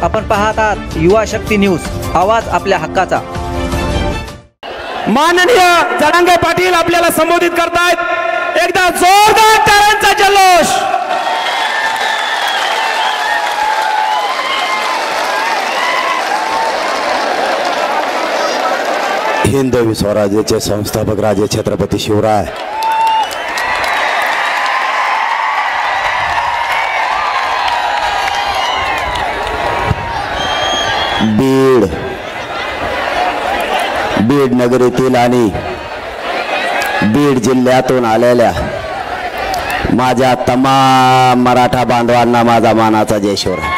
आपण पाहत आहात युवा शक्ती न्यूज, आवाज आपल्या हक्काचा। माननीय जरांगे पाटील आपल्याला संबोधित करतायत। एकदा जोरदार टाळ्यांचा जल्लोष। हिंदवी स्वराज्याचे संस्थापक राजे छत्रपती शिवराय, बीड नगरीतील आणि बीड जिल्ह्यातून आलेल्या माझ्या तमाम मराठा बांधवांना माझा मानाचा जय शिवराय।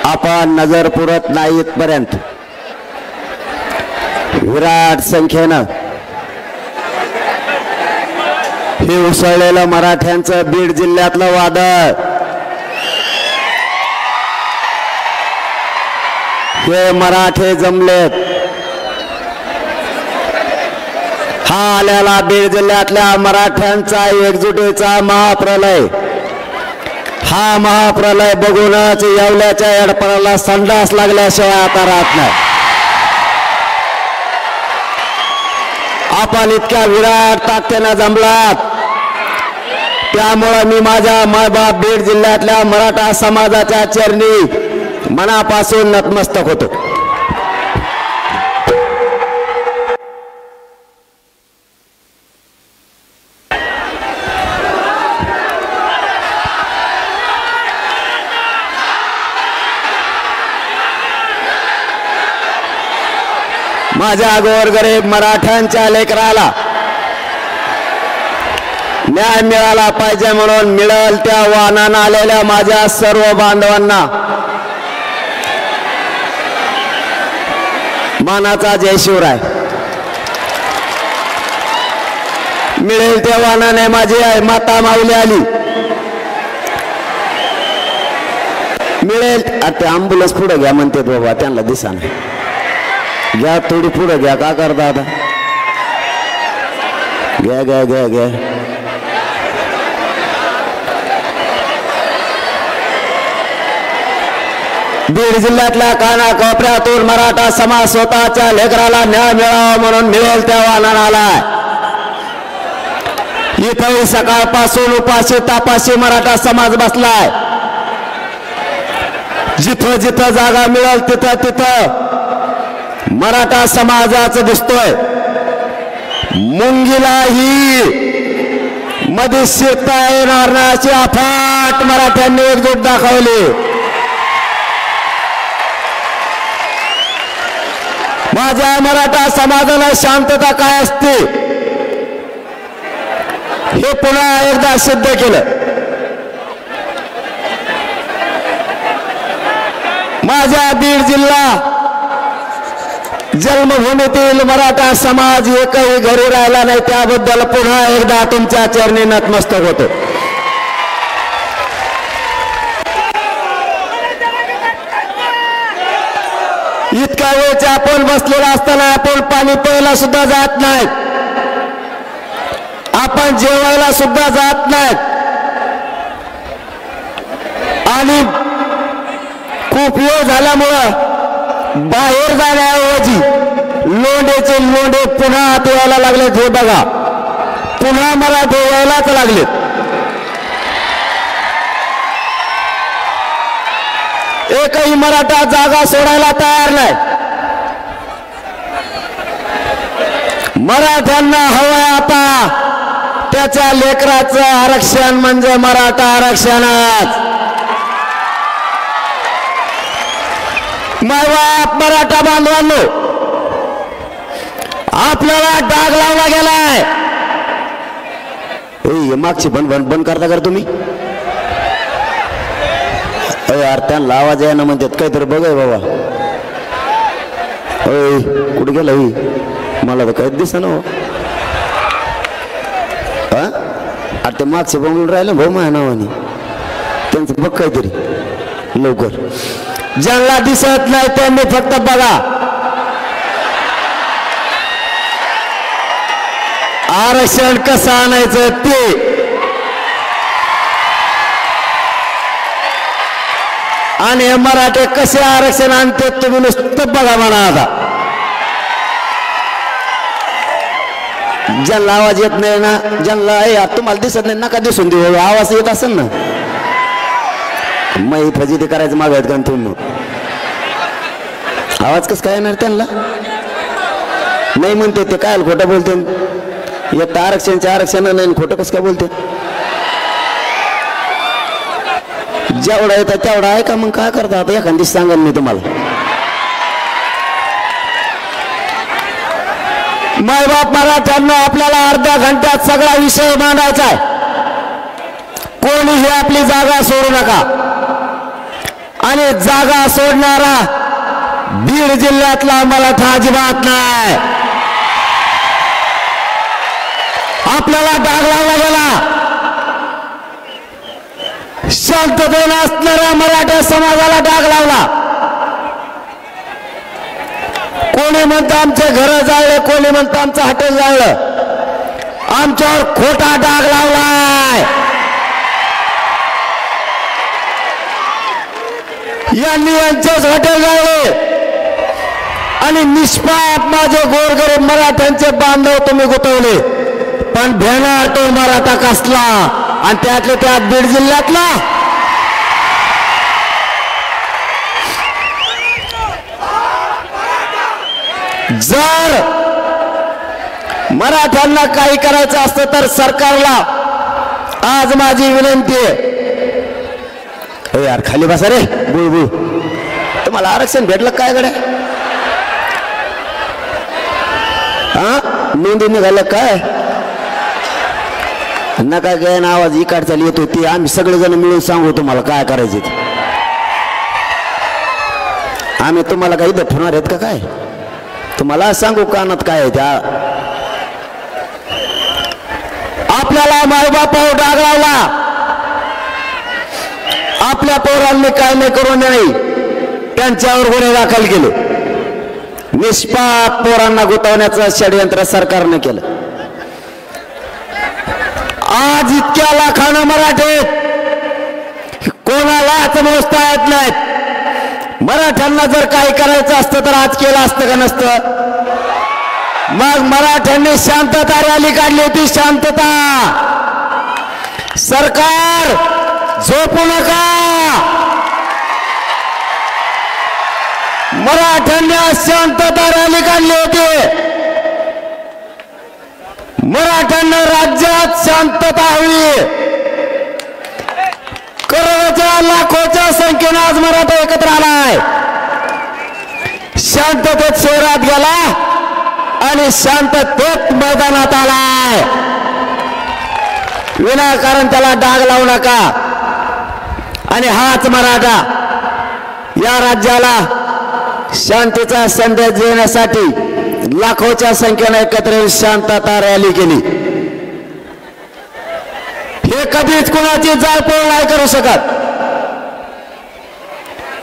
आपण नजर पुरत नाही इथपर्यंत विराट संख्येनं हे उसळलेलं मराठ्यांचं बीड जिल्ह्यातलं वादळ, हे मराठे जमलेत। हा आलेला बीड जिल्ह्यातल्या मराठ्यांचा एकजुटीचा महाप्रलय, हा महाप्रलय बघूनच येवल्याच्या एडपणाला संडास लागल्याशिवाय आता राहत नाही। आपण इतक्या विराट ताकदीने जमलात, त्यामुळे मी माझ्या मायबाप बीड जिल्ह्यातल्या मराठा समाजाच्या चरणी मनापासून नतमस्तक होतो। माझ्या गोरगरीब मराठ्यांच्या लेकराला न्याय मिळाला पाहिजे म्हणून मिळेल त्या वाहनानं आलेल्या माझ्या सर्व बांधवांना मानाचा जय शिवराय। मिळेल त्या वाहनाने माझी माता माऊली आली, मिळेल ते अँब्युलन्स पुढे घ्या म्हणते बाबा, त्यांना दिसा नाही, घ्या थोडी पुढे घ्या, का करता आता, घ्या घ्या घ्या घ्या। बीड जिल्ह्यातल्या कानाकोपऱ्यातून मराठा समाज स्वतःच्या लेकराला न्याय मिळावा म्हणून मिळेल त्या वाहनानं आलाय। इथंही सकाळपासून उपाशी तापाशी मराठा समाज बसलाय। जिथं जिथं जागा मिळेल तिथं तिथं मराठा समाजाचं दिसतोय। मुंगीलाही मध्ये शिरता येणार नाही अशी अफाट मराठ्यांनी एकजूट दाखवली। माझ्या मराठा समाजाला शांतता काय असते हे पुन्हा एकदा सिद्ध केलं। माझ्या बीड जिल्हा जन्मभूमीतील मराठा समाज एकही घरी राहिला नाही, त्याबद्दल पुन्हा एकदा तुमच्या चरणी नतमस्तक होतो। इतका वेळचे आपण बसलेला असताना आपण पाणी प्यायला सुद्धा जात नाहीत, आपण जेवायला सुद्धा जात नाहीत, आणि खूप वेळ झाल्यामुळं बाहेर जाण्याऐवजी लोंढेचे लोंढे पुन्हा आत यायला लागलेत। हे बघा, पुन्हा मला यायलाच लागलेत। एकही मराठा जागा सोडायला तयार नाही। मराठ्यांना हवंय आता त्याच्या लेकराचं आरक्षण म्हणजे मराठा आरक्षणच। मायबाप मराठा बांधवांनो, आपल्याला डाग लावला गेलाय। मागची बंद करता कर तुम्ही, यार त्यांना आवाज आहे ना म्हणतात, काहीतरी बघाय बाबा। कुठे गेला मला तर काहीच दिसत ना। ते मागचे बंगून राहिलं भाऊ माझ्या नावाने, त्यांचं बघ काहीतरी लवकर। ज्यांना दिसत नाही त्यांनी फक्त बघा। आरक्षण कसं आणायचं ते आणि हे मराठे कसे आरक्षण आणते तुम्ही नुसतं बघा म्हणा. आता ज्यांना आवाज येत नाही ना, ज्यांना तुम्हाला दिसत नाही नका दिसून देऊ, आवाज येत असेल ना मग फजिती करायचं मागत का तुम्ही. आवाज कसं काय येणार त्यांना नाही म्हणते ते काय खोटं बोलते. येत आरक्षणचे आरक्षण नाही खोटं कसं काय बोलते. जेवढा येतं तेवढा आहे का मग काय करता. आता एखादी सांगा मी तुम्हाला मायबाप मराठ्यांना आपल्याला अर्ध्या घंट्यात सगळा विषय मांडायचा आहे. कोणीही आपली जागा सोडू नका आणि जागा सोडणारा बीड जिल्ह्यातला मराठा अजिबात नाही. आपल्याला डाग लावला गेला. शांततेने असणाऱ्या मराठा समाजाला डाग लावला. कोणी म्हणतं आमचे घर जाळले, कोणी म्हणतं आमचं हॉटेल जाळलं. आमच्यावर खोटा डाग लावलाय. यांनी यांचेच हॉटेल जाळले आणि निष्पाप माझे गोरगरीब मराठ्यांचे बांधव तुम्ही गुतवले. पण भेणार तो मराठा कसला आणि त्यातले त्यात बीड जिल्ह्यातला. जर मराठ्यांना काही करायचं असतं तर सरकारला आज माझी विनंती आहे. यार खाली बसा रे बुळबुळ. तुम्हाला आरक्षण भेटलं काय गड्या. हा नोंदी निघालं काय नका काय ना. आवाज इकडचा येतो ते आम्ही सगळेजण मिळून सांगू तुम्हाला काय करायचे. आम्ही तुम्हाला काही दफणार आहेत का काय. तुम्हाला सांगू कानात काय आहे त्या. आपल्याला मायबापावर डाग लावला. आपल्या पोरांनी काय नाही करू नये त्यांच्यावर गुन्हे दाखल केले. निष्पाप पोरांना गुंतवण्याचं षडयंत्र सरकारने केलं. आज इतक्या लाखानं मराठे कोणालाच मोजता येत नाहीत. मराठ्यांना जर काही करायचं असतं तर आज केलं असतं का नसतं. मग मराठ्यांनी शांतता रॅली काढली होती. शांतता. सरकार झोपू नका. मराठ्यांनी शांतता रॅली काढली होती. मराठ्यांना राज्यात शांतता हवी. करोडोच्या लाखोच्या संख्येने आज मराठा एकत्र आलाय. शांततेत शहरात गेला आणि शांततेत मैदानात आलाय. विनाकारण त्याला डाग लावू नका. आणि हाच मराठा या राज्याला शांतीचा संदेश देण्यासाठी लाखोच्या संख्येने एकत्र शांतता रॅली केली. हे कधीच कोणाची जाळपोळ नाही करू शकत.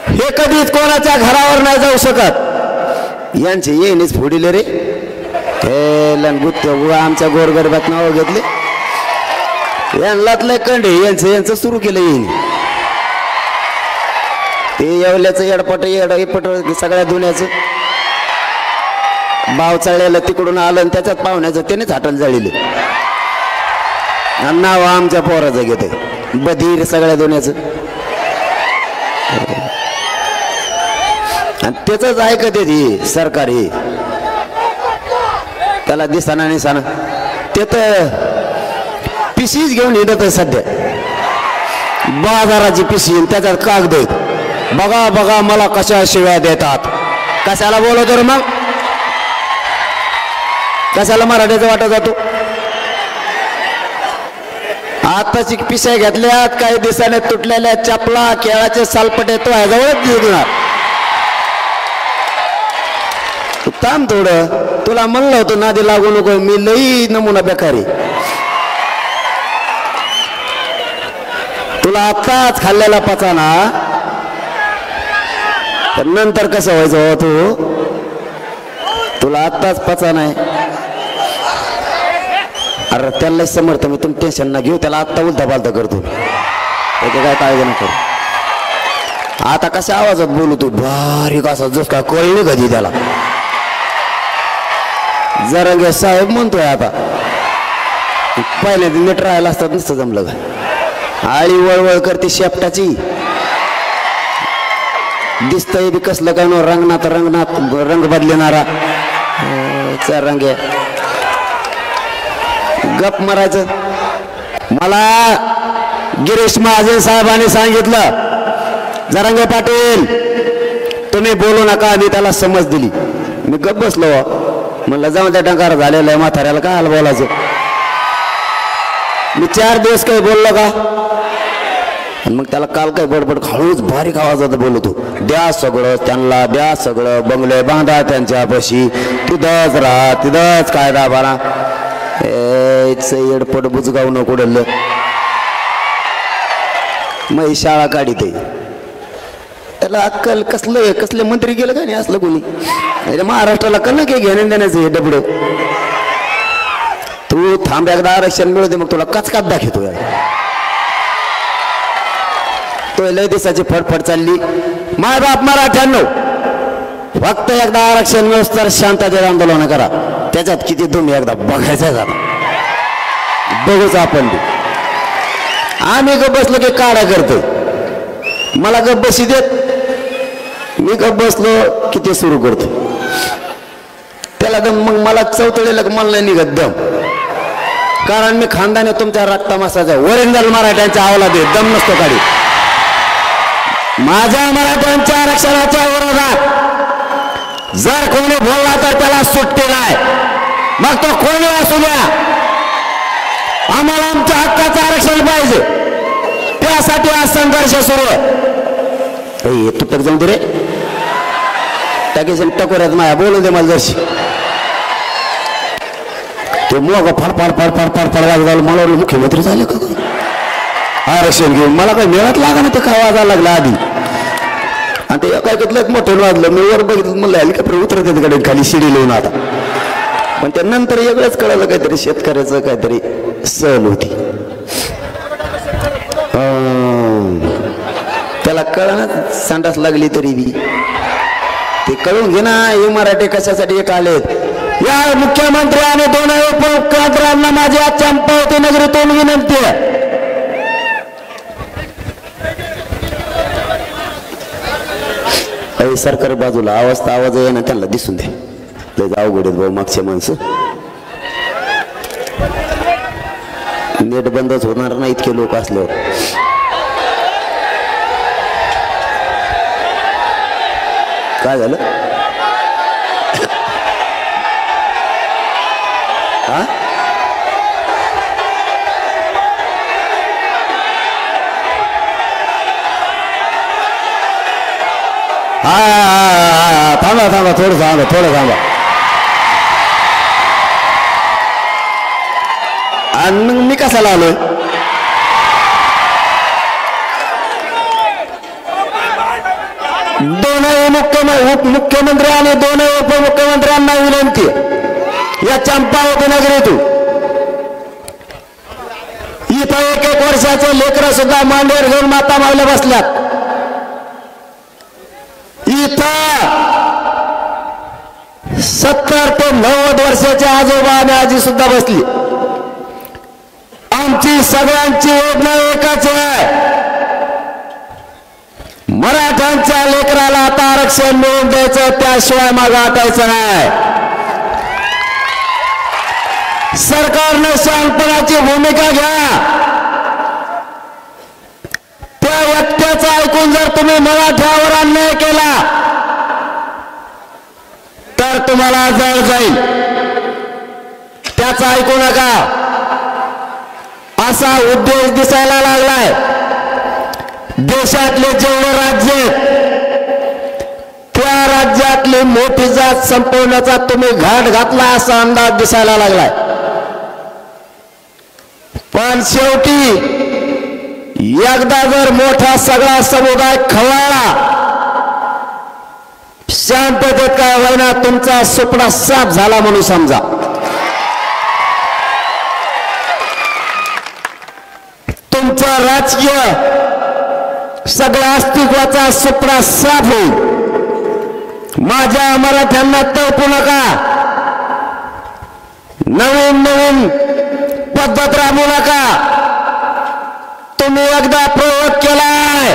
हे कधीच कोणाच्या घरावर नाही जाऊ शकत. यांचे येणीच फोडिले रे. हे लंगुत आमच्या गोरगरबात नाव घेतले. यांनातलं कंडे यांचं सुरू केलं येईन. ते येवल्याचं येडपट सगळ्या दुन्याचं भाव चाळलेलं तिकडून आलं आणि त्याच्यात पाहुण्याचं त्यानेच हाटल जाळीले. नाव आमच्या पोराचं घेते बधीर सगळ्या दुन्याचं. आणि त्याच ऐकत ती सरकार. हे त्याला दिसाना निसाना ते तर पिशीच घेऊन येत सध्या. बाजाराची पिशी त्याच्यात कागद आहेत. बघा बघा मला कशा शिव्या देतात. कशाला बोलवतो रे मग. कशाला मराठीचा वाटा जातो. आताची पिशा घेतल्यात काही दिवसाने तुटलेल्या चपला केळाचे सालपटे तो ह्याजवळच दिसणार. तू थांब थोडं. तुला म्हणलं होतं नादी लागू नको. मी लई नमुना बेकारी. तुला आत्ताच खाल्लेला पचाना तर नंतर कसं व्हायचं हो. तुला आत्ताच पचा नाही. अरे त्याला समर्थ मी तुम्ही टेन्शन ना घेऊ त्याला आत्ता उलटा पालता करतो त्याचे काय काळजी न करू आता कशा आवाजात बोलू तू बारीक असा जस काय कळलं कधी त्याला जरांगे साहेब म्हणतोय आता पहिल्यांदा नीट राहायला असतात नुसतं जमलं का आळी वळवळ करते शेपटाची दिसतंय बी कसलं काय नो रंगनाथ रंग बदलणारा रंग गप मारायचं मला गिरीश महाजन साहेबांनी सांगितलं जरांगे पाटील तुम्ही बोलू नका मी त्याला समज दिली मी गप बसलो म्हणलं जाऊन त्या डंकार झालेला आहे म्हाताऱ्याला काय हाल बोलायचं मी 4 दिवस काही बोललो का मग त्याला काल काय बडबड हळूच बारीक आवाजात बोलतो द्या सगळं त्यांना द्या सगळं बंगले बांधा त्यांच्यापाशी तिथंच राहा तिथंच कायदा बारा एडपट बुजगाव नको डल्लं मग शाळा काढीत त्याला अक्कल कसलं कसले मंत्री गेलं का नाही असलं कोणी महाराष्ट्राला कल काय घेणं देण्याचं हे डबड तू थांब एकदा आरक्षण मिळू दे मग तुला कचकात दाखवतो तो लय दिवसाची फडफड चालली माय बाप मराठ्यांनो फक्त एकदा आरक्षण मिळूस तर शांततेत आंदोलन करा त्याच्यात किती तुम्ही एकदा बघायचं झाला बघूच आपण आम्ही गप बसलो की काढा करतो मला गप बशी देत मी गप बसलो की ते सुरू करतो त्याला दम मग मला चौथळेला मला नाही निघत दम कारण मी खानदाने तुमच्या रक्तामासाचा ओरिजिनल मराठ्यांच्या आवला दे दम नसतो काढी माझ्या मराठ्यांच्या आरक्षणाच्या विरोधात जर कोणी बोलला तर त्याला सुट्टी नाही मग तो कोणी असू द्या आम्हाला आमच्या हक्काचं आरक्षण पाहिजे त्यासाठी आज संघर्ष सुरू आहे तुटक जाऊन दे रे टाकीस टकोऱ्यात माया बोलू दे मला जरशी ते मग फार वाजवायला मला मुख्यमंत्री झाले का आरक्षण घेऊन मला काही मिळत लागा ना ते काय वाजायला लागला आधी आणि ते काय घेतलं मोठं वाजलं मी वर बघितलं म्हणलं हेलिकॉप्टर उतरत तिकडे खाली शिडी लिहून आता पण त्यानंतर वेगळंच कळालं काहीतरी शेतकऱ्याचं काहीतरी सहल होती त्याला कळना संडास लागली तरी बी ते कळून घे ना हे मराठी कशासाठी एक आलेत या मुख्यमंत्री आणि 2 उपमुख्यमंत्र्यांना माझी आज चंपावती नगरीतून विनंती आहे सरकार बाजूला आवाज आहे ना त्यांना दिसून दे लय अवघड आहेत भाऊ मागचे माणसं नेट बंदच होणार नाही इतके लोक असल्यावर काय झालं हा थांबा थोडं थांबा आणि मग मी कशाला आलोय दोनही मुख्यमंत्री आणि 2 उपमुख्यमंत्र्यांना विनंती या चंपावती नगरीतून इथं 1 वर्षाचे लेकरं सुद्धा मांडीवर घेऊन माता मावल्या बसल्यात इथं 70 ते 90 वर्षाच्या आजोबा आणि आजी सुद्धा बसली आमची सगळ्यांची योजना एकच आहे मराठ्यांच्या लेकराला आता आरक्षण मिळवून द्यायचं त्याशिवाय मागं हटायचं नाही सरकारने शहाणपणाची भूमिका घ्या त्या व्यक्तीचं ऐकून जर तुम्ही मराठ्यावर अन्याय केला तर तुम्हाला जळ जाईल त्याचं ऐकू नका असा उद्देश दिसायला लागलाय देशातले जेवढे राज्य त्या राज्यातली मोठी जात संपवण्याचा तुम्ही घाट घातला असा अंदाज दिसायला लागलाय पण शेवटी एकदा जर मोठा सगळा समुदाय खवळला शांततेत काय होईना तुमचा सुपडा साफ झाला म्हणून समजा तुमचं राजकीय सगळ्या अस्तित्वाचा सुपडा साफ होईल. माझ्या मराठ्यांना तळपू नका. नवीन नवीन पद्धत राबवू नका. तुम्ही एकदा प्रयोग केलाय.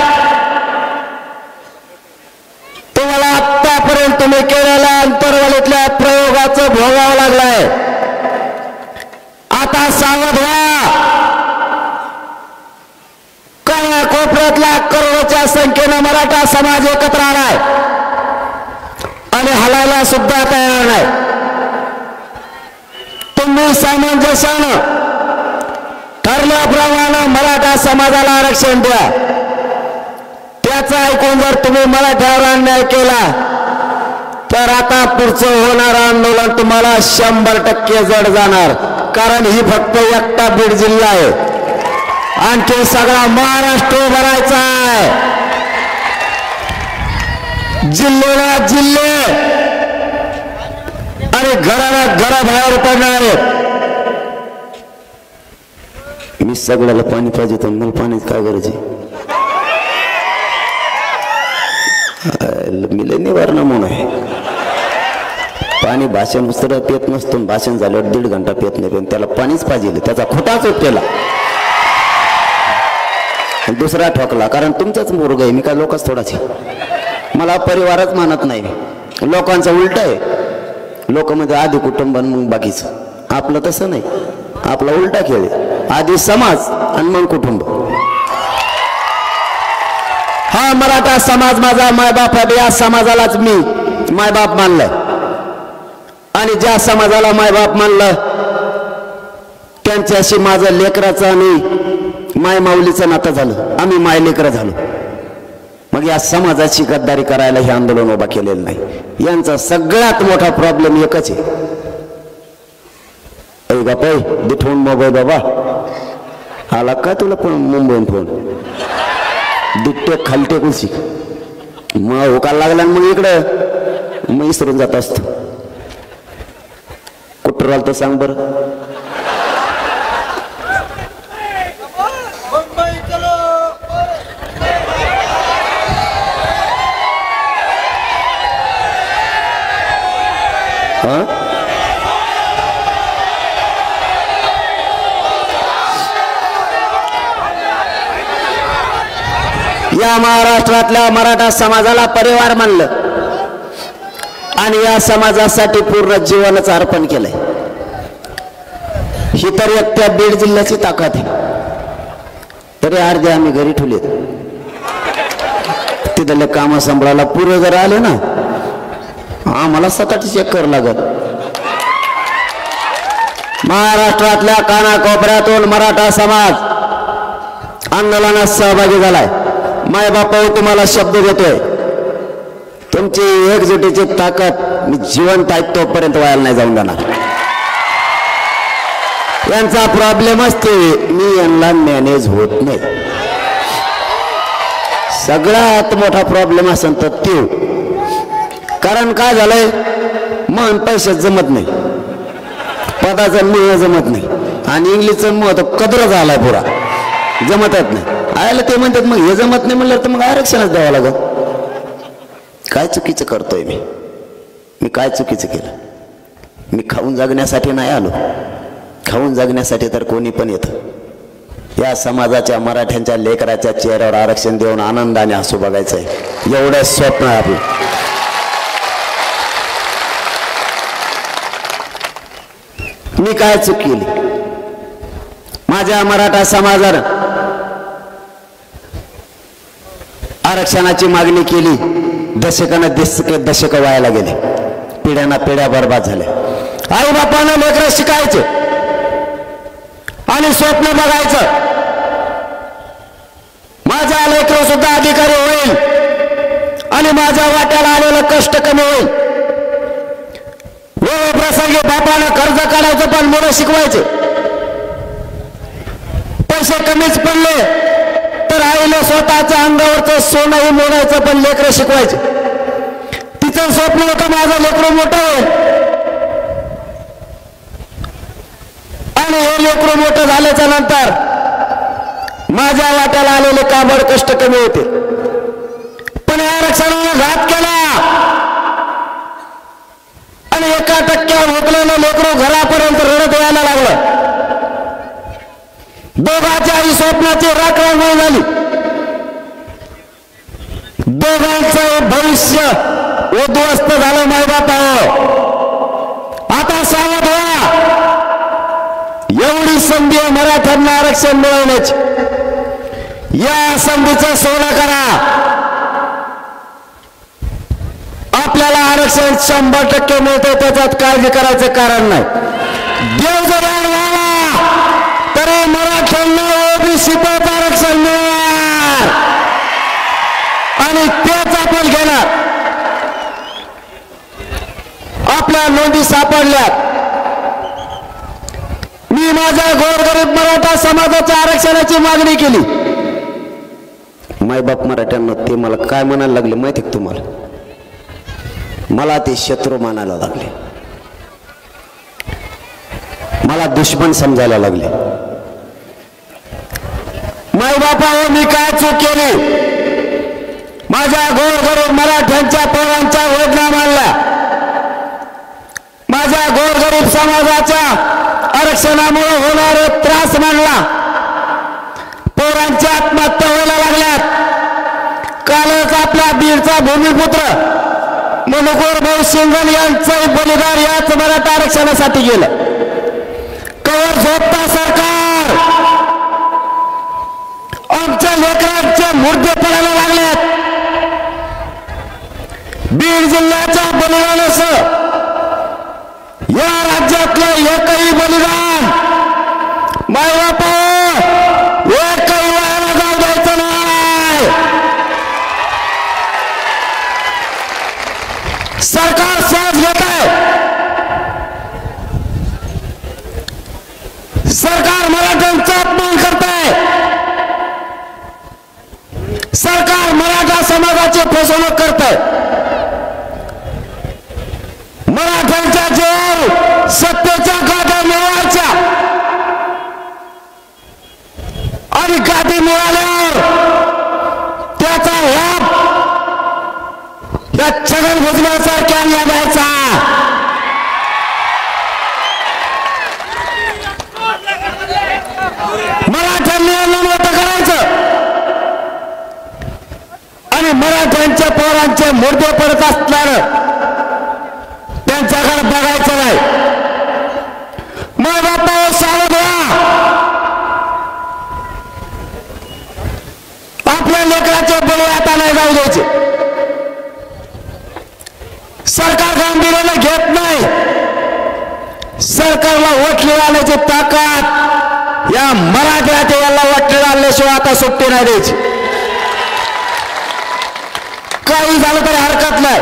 तुम्हाला आतापर्यंत तुम्ही केलेल्या अंतर्वालीतल्या प्रयोगाचं भोगावं लागलंय. आता सावध व्हा. काय कोपऱ्यातल्या करोडोच्या संख्येनं मराठा समाज एकत्र आलाय आणि हलायला सुद्धा तयार नाही. तुम्ही सामंजस्यानं ठरल्याप्रमाणे मराठा समाजाला आरक्षण द्या. त्याचं ऐकून जर तुम्ही मराठ्यावर अन्याय केला तर आता पुढचं होणारं आंदोलन तुम्हाला 100% जड जाणार. कारण ही फक्त एकटा बीड जिल्हा आहे. आणखी सगळा महाराष्ट्र भरायचा आहे. जिल्ह्याला जिल्हे आणि घराला घराबाहेर पडणार आहेत. मी सगळ्याला पाणी पाहिजे तर मला पाण्याची काय गरज आहे. मिले निवारण म्हणून आहे. पाणी भाषण उसर पेत नसतो. भाषण झाल्यावर 1.5 घंटा पेत नाही. पण त्याला पाणीच पाहिजे. त्याचा खोटाच उपटेला दुसरा ठोकला. कारण तुमचाच मुर्ग आहे. मी काय लोकच थोडाच आहे. मला परिवारच मानत नाही. लोकांचं उलट आहे. लोक मध्ये आधी कुटुंब मग बाकीचं. आपलं तसं नाही. आपला उलटा खेळ आहे. आधी समाज आणि मग कुटुंब. हा मराठा समाज माझा मायबाप आहे. या समाजालाच मी मायबाप मानलंय. आणि ज्या समाजाला मायबाप मानलं त्यांच्याशी माझं लेकराचं आणि माय माऊलीचं नातं झालं. आम्ही माय लेकरं झालो. मग या समाजाची गद्दारी करायला हे आंदोलन उभा केलेलं नाही. यांचा सगळ्यात मोठा प्रॉब्लेम एकच आहे. बापा दिठवून मोबाईल बाबा आला का तुला पण मुंबईहून फोन दिट्टे खालटे कुलशी मग होकायला लागला. मग इकडं मग इसरून जात असतो. कुठं राहिलं तर सांग बरं. या महाराष्ट्रातल्या मराठा समाजाला परिवार मानलं आणि या समाजासाठी पूर्ण जीवनच अर्पण केलंय. ही तर एकट्या बीड जिल्ह्याची ताकद आहे. तरी अर्धे आम्ही घरी ठेवले. तिथले काम सांभाळायला पुरे जर आले ना आम्हाला 7-8 चेक करावं लागत. महाराष्ट्रातल्या कानाकोपऱ्यातून मराठा समाज आंदोलनात सहभागी झालाय. माय बापा तुम्हाला शब्द देतोय. तुमची एकजुटीची ताकद मी जिवंत आहे तोपर्यंत व्हायला नाही जाऊन देणार. यांचा प्रॉब्लेमच ते मी यांना मॅनेज होत नाही. सगळ्यात मोठा प्रॉब्लेम असेल तर ते. कारण काय झालंय मन पैशात जमत नाही. पदाचं मोह जमत नाही. आणि इंग्लिशचं मोह तर कदर झालाय पुरा. जमतच नाही. आयला ते म्हणतात मग हे जमत नाही म्हणलं तर मग आरक्षणच द्यावं लागत. काय चुकीचं करतोय मी काय चुकीचं केलं. मी खाऊन जगण्यासाठी नाही आलो. खाऊन जगण्यासाठी तर कोणी पण येतं. या समाजाच्या मराठ्यांच्या लेकराच्या चेहऱ्यावर आरक्षण देऊन आनंदाने हसू बघायचंय एवढं स्वप्न आहे आपलं. मी काय चूक केली. माझ्या मराठा समाजानं आरक्षणाची मागणी केली. दशक व्हायला गेले. पिढ्याना पिढ्या बर्बाद झाल्या. आई बापानं लेकरं शिकायचे आणि स्वप्न बघायचं. माझा लेकरं सुद्धा अधिकारी होईल आणि माझ्या वाट्याला आलेलं कष्ट कमी होईल. वेळ प्रसंगी बापानं कर्ज काढायचं पण मुलं शिकवायचे. पैसे कमीच पडले तर आईला स्वतःच्या अंगावरचं सोनंही मोडायचं पण लेकरं शिकवायचे. तिचं स्वप्न होतं माझं लेकरं मोठं होईल आणि हे लेकरं मोठं झाल्याच्या नंतर माझ्या वाट्याला आलेले काबड कष्ट कमी होते, पण या आरक्षणाने घात केला आणि 1% हुकलेलं लेकरू घरापर्यंत रडत यायला लागलं. दोघांच्याही स्वप्नाची राखरांगोळी झाली. दोघांचं भविष्य उद्ध्वस्त झालं. मायबापाओ, आता सावध व्हा. एवढी संधी आहे मराठ्यांना आरक्षण मिळवण्याची. या संधीचं सोनं करा. आपल्याला आरक्षण 100% मिळते, त्याच्यात काळजी करायचं कारण नाही. देव जर व्हावा तरी मराठ्यांना ओबीसीत आरक्षण मिळणार आणि तेच आपण घेणार. आपल्या नोंदी सापडल्यात. मी माझ्या गोरगरीब मराठा समाजाच्या आरक्षणाची मागणी केली. मायबाप मराठ्यांना ते मला काय म्हणायला लागले माहिती का तुम्हाला? मला ते शत्रू मानायला लागले, मला दुश्मन समजायला लागले. मायबापावर मी काय चूक केली? माझ्या गोरगरीब मराठ्यांच्या पोरांच्या वेदना मानल्या. माझ्या गोरगरीब समाजाच्या आरक्षणामुळे होणारे त्रास मानला. पोरांच्या आत्महत्या व्हायला लागल्यात. कालच आपला बीडचा भूमिपुत्र मनोहर भाऊ सिंगल यांचं बलिदान याच मराठा आरक्षणासाठी गेलं. कवर झोपता सरकार. आमच्या लेकरांचे मुर्दे पडायला लागलेत. बीड जिल्ह्याच्या बलिदानासह या राज्यातलं एकही बलिदान मायबापा एकही वायाला जाऊ द्यायचं नाही. सरकार श्वास घेत आहे. सरकार मराठ्यांचा अपमान करत आहे. सरकार मराठा समाजाची फसवणूक करत आहे. मराठ्यांच्या जीवावर सत्तेच्या गाद्या मिळवायच्या आणि गादी मिळाल्यावर त्याचा लाभ या छगन भुजबळासारख्या द्यायचा. मराठ्यांनी आंदोलन मोठं करायचं आणि मराठ्यांच्या पोरांचे मुर्दे पडत असल्यानं त्यांच्याकडे बघायचं नाही. मग बाबा सावध व्हा. आपल्या लेकराचे बळी आता नाही जाऊ द्यायचे. सरकार गांभीर्याने घेत नाही. सरकारला वटली घालण्याची ताकद या मराठ्याच्या याला वटली घालल्याशिवाय आता सुट्टी नाही द्यायची. काही झालं तरी हरकत नाही.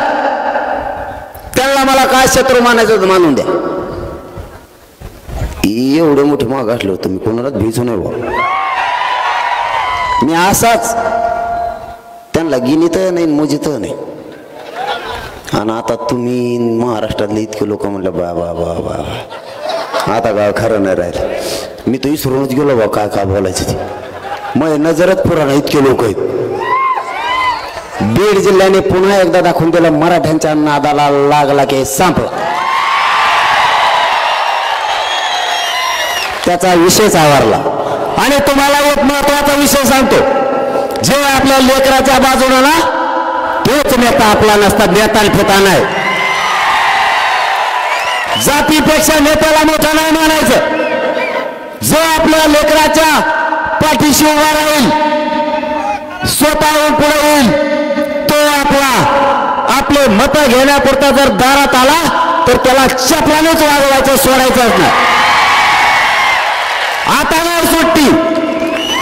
त्यांना मला काय शत्रू मानायचं मानून द्या. एवढं मोठं माग असलं होतं मी कोणालाच भेजू नाही बा. मी असाच त्यांना गिनीत नाही मोजित नाही. आणि आता तुम्ही महाराष्ट्रातले इतके लोक म्हणलं बा बा बा बा आता काय खरं नाही राहिलं. मी तर विसरूनच गेलो बा काय काय बोलायचं ते. मग नजरच पुराणा इतके लोक आहेत. बीड जिल्ह्याने पुन्हा एकदा दाखवून दिलं मराठ्यांच्या नादाला लागला की संपला. त्याचा विषयच आवारला. आणि तुम्हाला एक महत्वाचा विषय सांगतो. जे आपल्या लेकराच्या बाजूने ना तोच नेता आपला नसता. नेता फेता नाही. जातीपेक्षा नेत्याला मोठा नाही मानायचं. जो आपल्या लेकराच्या पाठीशी उभा राहील, स्वतःहून पुढे येईल, तो आपले मत घेण्यापुरता जर दारात आला तर त्याला चपलानेच वागवायचं, सोडायचंच नाही. आता नाही सुट्टी.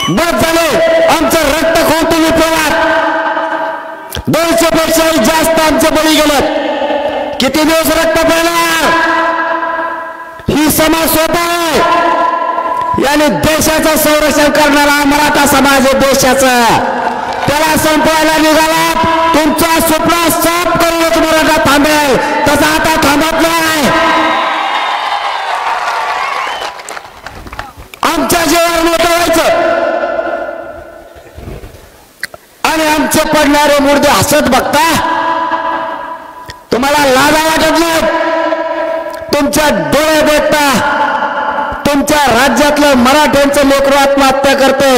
बस झाले. आमचं रक्त खाऊन तुम्ही पिलात. 200 पेक्षाही जास्त आमचे बळी गेलेत. किती दिवस रक्त पिणार? ही समाज स्वतः आहे. याने देशाचं संरक्षण करणारा मराठा समाज आहे. देशाचं त्याला संपवायला निघाला. तुमचा स्वप्न साफ करूनच मराठा थांबेल. तसा आता थांबत नाही. आमच्या जीवावर मोठं व्हायचं. आमचे पडणारे मुर्दे हसत बघता, तुम्हाला लाजा वाटत नाही? तुमच्या डोळे देखता तुमच्या राज्यातलं मराठ्यांचं लेकरू आत्महत्या करते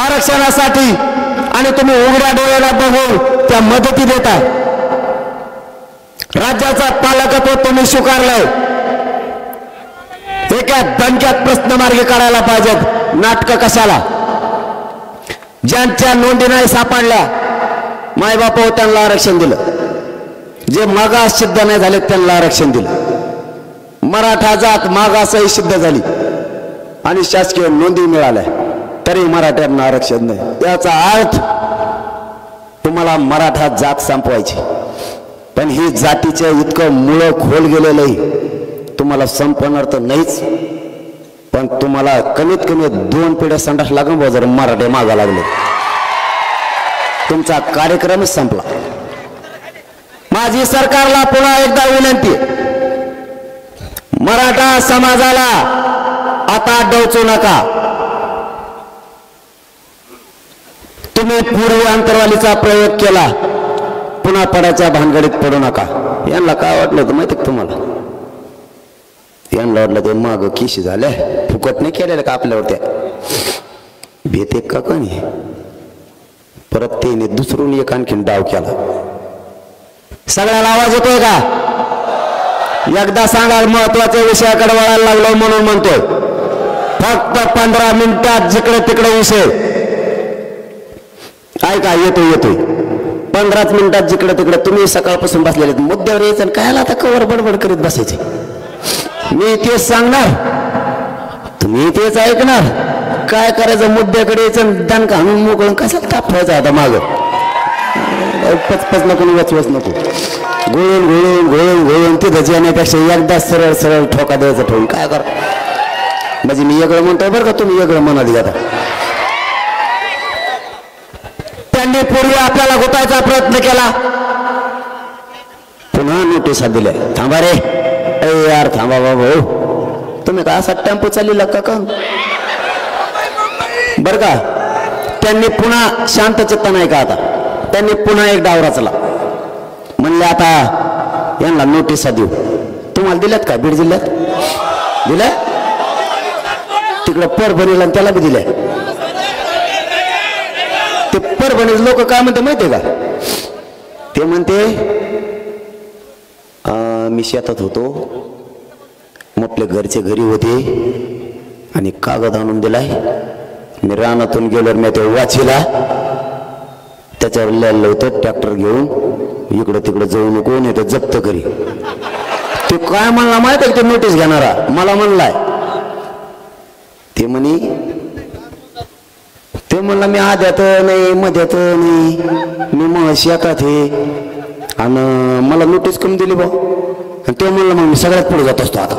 आरक्षणासाठी, आणि तुम्ही उघड्या डोळ्याला बघून त्या मदती देता. राज्याचा पालकत्व तुम्ही स्वीकारलंय. एका दणक्यात प्रश्न मार्गी काढायला पाहिजेत. नाटकं कशाला? ज्यांच्या नोंदी नाही सापडल्या मायबाप त्यांना आरक्षण दिलं, जे मागास सिद्ध नाही झाले त्यांना आरक्षण दिलं. मराठा जात मागासही सिद्ध झाली आणि शासकीय नोंदी मिळाल्या तरी मराठ्यांना आरक्षण नाही. याचा अर्थ तुम्हाला मराठा जात संपवायची, पण ही जातीचं इतकं मुळं खोल गेलेलंही तुम्हाला संपवणार तर नाहीच, पण तुम्हाला कमीत कमी 2 पिढ्या संडास लागून जर मराठे मागा लागले तुमचा कार्यक्रमच संपला. माझी सरकारला पुन्हा एकदा विनंती, मराठा समाजाला आता डोचू नका. तुम्ही पूर्वी अंतरवालीचा प्रयोग केला, पुन्हा पडायच्या भानगडीत पडू नका. यांना काय वाटलं होतं माहिती का तुम्हाला? यांना वाटलं ते माग किशी झाल्या, फुकट नाही केलेलं का आपल्यावर? त्या भेते का कोणी परत त्याने दुसरून एक आणखीन डाव केला. सगळ्याला आवाज येतोय का? एकदा सांगा. महत्वाच्या विषयाकडे वळायला लागलो म्हणून म्हणतोय. फक्त 15 मिनिटात जिकडे तिकडे विषय ऐका. येतोय 15 मिनिटात जिकडे तिकडे. तुम्ही सकाळपासून बसलेले मुद्द्यावर यायचं, कायला आता कवर बडबड करीत बसायचे? मी तेच सांगणार, तुम्ही तेच ऐकणार. काय करायचं? मुद्द्याकडे यायचं, दणका आणून मोकळून कशाला तापवायचं आता माग? पचपच नको, वचवच नको. गोळून घोळून घोळून घोळून तिथं जेण्यापेक्षा एकदा सरळ सरळ ठोका द्यायचा ठेवून काय करा. म्हणजे मी वेगळं म्हणतोय बरं का, तुम्ही वेगळं मनात घ्या. त्यांनी पूर्वी आपल्याला घुटायचा प्रयत्न केला, पुन्हा नोटिसा दिल्या. थांबा रे, यार थांबा बाबा. तुम्ही का असा टेम्पो चाललेला का? बर का? त्यांनी पुन्हा शांत चित्त नाही का? आता त्यांनी पुन्हा एक डाव रचला. म्हणले आता यांना नोटिसा देऊ. तुम्हाला दिल्यात का? बीड जिल्ह्यात दिल्या, तिकडं परभणीला त्याला बी दिल्या. ते परभणी लोक काय म्हणते माहितीये का? ते म्हणते मी शेतात होतो, म्हटले घरचे घरी होते आणि कागद आणून दिलाय. मी रानातून गेलो, मी ते वाचीला, त्याच्यावर लिहिलं होतं ट्रॅक्टर घेऊन इकडं तिकडं जाऊ नको, नाही तर जप्त करी. ते काय म्हणला माहित आहे? ते नोटीस घेणारा मला म्हणलाय, ते म्हणला मी आद्यात नाही मध्यात नाही, मी मग शेतात हे, आणि मला नोटीस कमी दिली भाऊ. ते म्हणलं मग मी सगळ्यात पुढे जात असतो. आता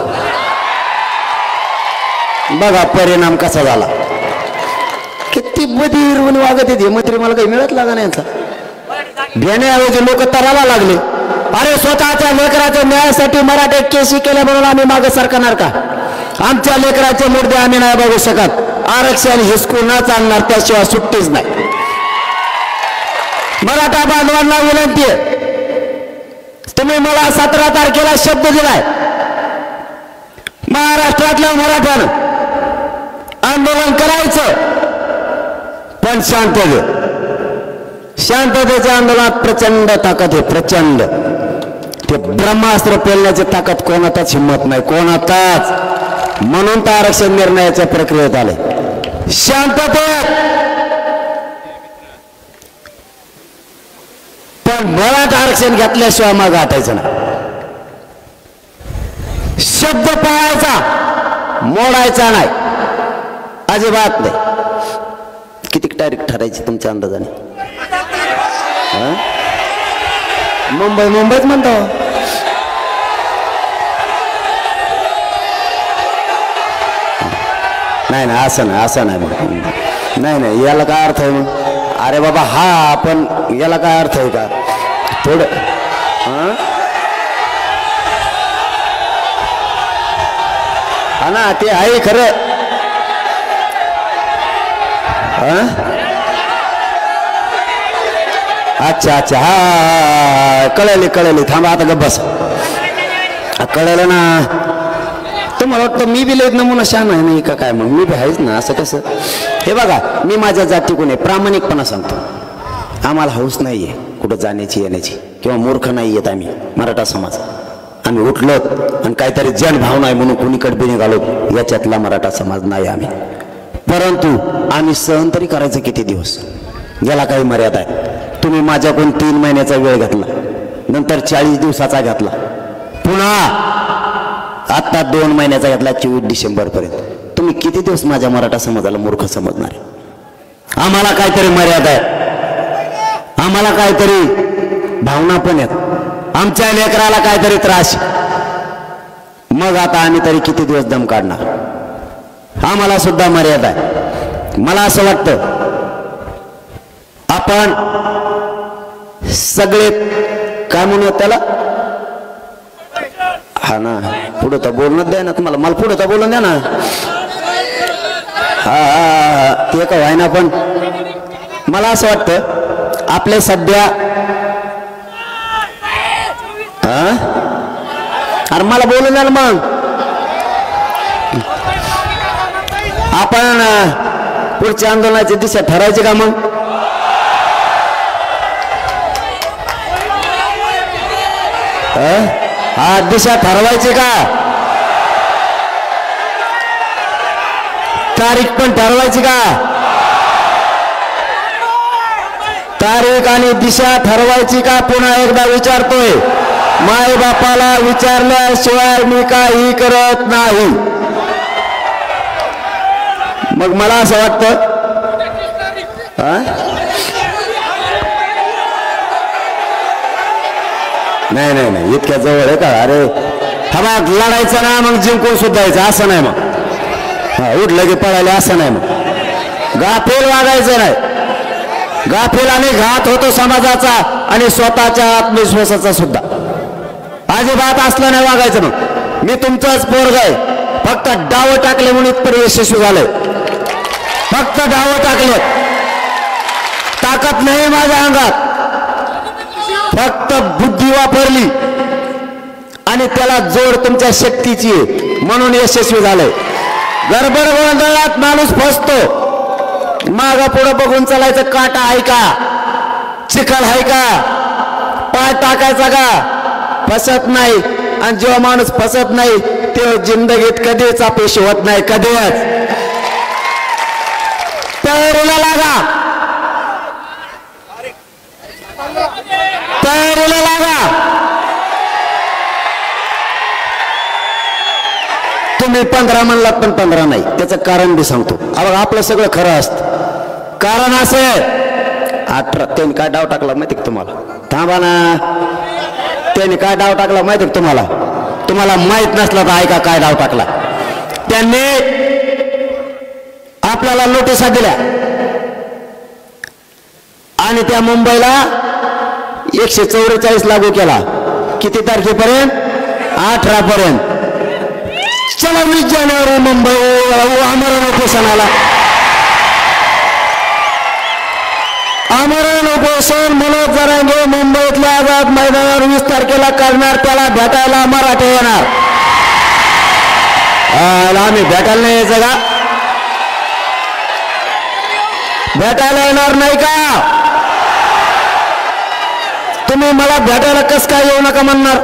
बघा परिणाम कसा झाला. किती बधीर वागत येते मंत्री. मला काही मिळत लागा नाही. भेण्याऐवजी लोक तराला लागले. अरे स्वतःच्या लेकराच्या न्यायासाठी मराठे केसी केल्या म्हणून आम्ही मागे सरकणार का? आमच्या लेकराचे मुद्दे आम्ही नाही बघू शकत. आरक्षण हिसकू न चालणार, त्याशिवाय सुट्टीच नाही. मराठा बांधवांना विनंती आहे, तुम्ही मला 17 तारखेला शब्द दिलाय, महाराष्ट्रातल्या मराठ्यानं आंदोलन करायचं, पण शांततेच्या आंदोलनात प्रचंड ताकद आहे. प्रचंड. ते ब्रह्मास्त्र पेलण्याची ताकद कोणाचाच हिंमत नाही, कोणाचाच. म्हणून तर आरक्षण निर्णयाच्या प्रक्रियेत आले. शांततेत, पण मराठा आरक्षण घेतल्याशिवाय मग हटायचं नाही. शब्द पाळायचा, मोडायचा नाही, अजिबात नाही. किती तारीख ठरायची तुमच्या अंदाजाने? मुंबईच म्हणतो. नाही नाही, असं नाही मग. नाही याला काय अर्थ आहे मग? अरे बाबा हा, पण याला काय अर्थ आहे का? थोडं हा ना, ते आहे खरं. अच्छा अच्छा हा कळले थांबा आता गप्प बस. कळलं ना तुम्हाला वाटतं मी बी लयत नमुना शान आहे नाही का काय मग मी बी आहेच ना असं कसं. हे बघा मी माझ्या जातीकडून आहे प्रामाणिकपणा सांगतो. आम्हाला हौस नाहीये कुठं जाण्याची येण्याची किंवा मूर्ख नाही येत आम्ही मराठा समाज. आम्ही उठलो आणि काहीतरी जनभावना आहे म्हणून कुणीकडे बी निघालो याच्यातला मराठा समाज नाही आम्ही. परंतु आम्ही सहन तरी करायचं किती दिवस याला काही मर्यादा आहे. तुम्ही माझ्याकडून 3 महिन्याचा वेळ घेतला नंतर 40 दिवसाचा घेतला पुन्हा आता 2 महिन्याचा घेतला 24 डिसेंबर पर्यंत. तुम्ही किती दिवस माझ्या मराठा समाजाला मूर्ख समजणार आहे. आम्हाला काहीतरी मर्यादा आहे. आम्हाला काहीतरी भावना पण आहेत. आमच्या लेकराला काहीतरी त्रास मग आता आम्ही तरी किती दिवस दम काढणार. आम्हाला सुद्धा मर्यादा आहे. मला असं वाटतं आपण सगळे काय म्हणूयात त्याला हा ना पुढं तर बोलणं द्या ना तुम्हाला मला पुढं तर बोलून द्या ना. हा ते का व्हाय ना पण मला असं वाटतं आपले सध्या अरे मला बोलून द्या ना मग. आपण पुढच्या आंदोलनाची दिशा ठरायची का मग. हा दिशा ठरवायची का तारीख पण ठरवायची का. तारीख आणि दिशा ठरवायची का पुन्हा एकदा विचारतोय. माय बापाला विचारल्याशिवाय मी काही करत नाही. मग मला असं वाटतं नाही इतक्या जवळ आहे का. अरे हा मग लढायचं ना मग जिंकून सुद्धा यायचं असं नाही मग. हा उठलं की पळाले असं नाही मग. गाफील वागायचं नाही. गाफील आणि घात होतो समाजाचा आणि स्वतःच्या आत्मविश्वासाचा सुद्धा. अजिबात असलं नाही वागायचं. मग मी तुमचंच पोरग आहे फक्त डाव टाकले म्हणून इथपर्यंत यशस्वी झालंय. फक्त डाव टाकले ताकद नाही माझ्या अंगात फक्त बुद्धी वापरली आणि त्याला जोड तुमच्या शक्तीची आहे म्हणून यशस्वी झालंय. गडबड गोंधळात माणूस फसतो. मागं पुढं बघून चालायचं. काटा आहे का चिखल आहे का पाय टाकायचा का फसत नाही. आणि जेव्हा माणूस फसत नाही तेव्हा जिंदगीत कधीच अपयशी होत नाही. कधीच तयारीला लागा. तयारीला लागा. तुम्ही 15 म्हणलात पण 15 नाही. त्याचं कारण बी सांगतो. आपलं सगळं खरं असतं. कारण असं 18 त्यांनी काय डाव टाकला माहिती का तुम्हाला. थांबा ना त्यांनी काय डाव टाकला माहिती का तुम्हाला. तुम्हाला माहित नसला तर ऐका काय डाव टाकला. त्यांनी आपल्याला नोटिसा दिल्या आणि त्या मुंबईला 144 लागू केला. किती तारखेपर्यंत 18 पर्यंत. चला 20 जानेवारी मुंबई आमरण उपोषणाला. आमरण उपोषण मनोज जरांगे मुंबईतल्या आझाद मैदानावर 20 तारखेला करणार. त्याला भेटायला मराठे येणार. आम्ही भेटायला नाही यायचं का. भेटायला येणार नाही का. तुम्ही मला भेटायला कस काय येऊ नका म्हणणार.